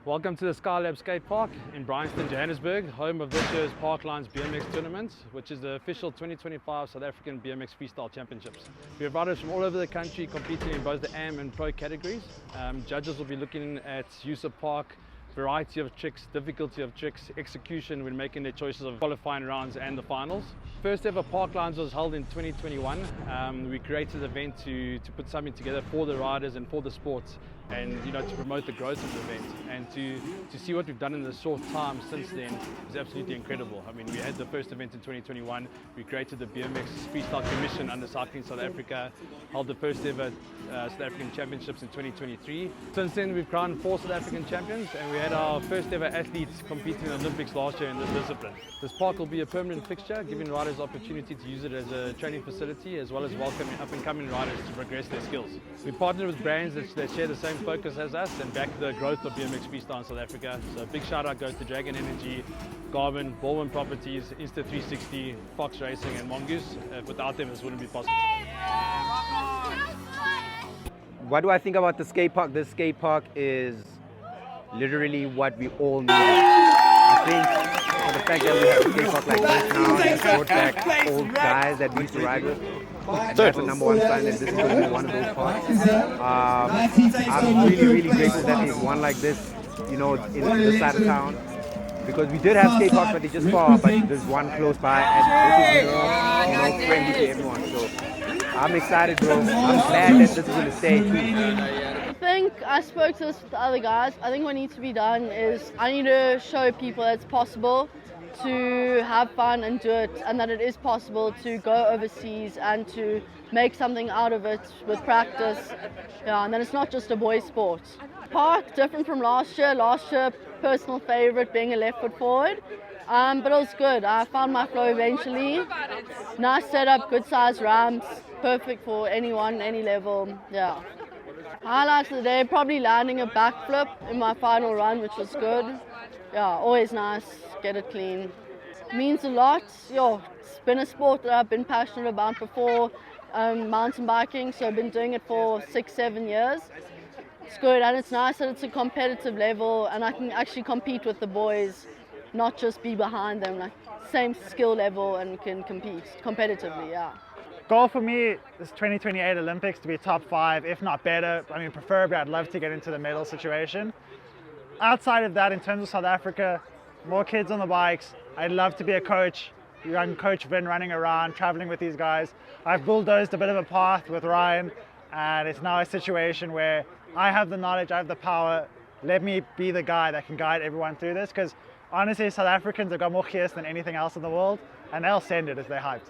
Welcome to the Skylab Skate Park in Byrnes, Johannesburg, home of this year's Parklines BMX Tournament, which is the official 2025 South African BMX Freestyle Championships. We have riders from all over the country competing in both the AM and Pro categories. Judges will be looking at use of park, variety of tricks, difficulty of tricks, execution when making their choices of qualifying rounds and the finals. First ever Parklines was held in 2021. We created an event to put something together for the riders and for the sports, and to promote the growth of the event, and to see what we've done in the short time since then is absolutely incredible. I mean, we had the first event in 2021, we created the BMX Freestyle Commission under Cycling South Africa, held the first ever South African Championships in 2023. Since then we've crowned 4 South African champions, and we had our first ever athletes competing in the Olympics last year in this discipline. This park will be a permanent fixture, giving riders the opportunity to use it as a training facility as well as welcoming up and coming riders to progress their skills. We partnered with brands that share the same focus as us and back the growth of BMX freestyle in South Africa. So a big shout out goes to Dragon Energy, Garmin, Baldwin Properties, Insta360, Fox Racing and Mongoose. Without them this wouldn't be possible. What do I think about the skate park? This skate park is literally what we all need. I think for the fact that we have a skate park like this now and support back old guys that we used to ride with, that's the number one sign that this is going to be one of those parks. I'm really grateful that there's one like this, in this side of town, because we did have skate parks but they're just far, but there's one close by and this is more, friendly to everyone. So I'm excited, bro. I'm glad that this is going to stay too. I spoke to this with the other guys. I think what needs to be done is I need to show people that it's possible to have fun and do it, and that it is possible to go overseas and to make something out of it with practice. Yeah, and then it's not just a boys' sport. Park, different from last year. Last year, personal favorite being a left foot forward. But it was good. I found my flow eventually. Nice setup, good size ramps, perfect for anyone, any level. Yeah. Highlights of the day, probably landing a backflip in my final run, which was good. Yeah, always nice, get it clean. Means a lot. It's been a sport that I've been passionate about before, mountain biking, so I've been doing it for 6-7 years. It's good, and it's nice that it's a competitive level and I can actually compete with the boys, not just be behind them, like same skill level, and can compete competitively, yeah. Goal for me is 2028 Olympics to be top 5, if not better. I mean, preferably I'd love to get into the medal situation. Outside of that, in terms of South Africa, more kids on the bikes. I'd love to be a coach, young Coach Vin running around, traveling with these guys. I've bulldozed a bit of a path with Ryan, and it's now a situation where I have the knowledge, I have the power. Let me be the guy that can guide everyone through this, because honestly, South Africans have got more gears than anything else in the world, and they'll send it as they're hyped.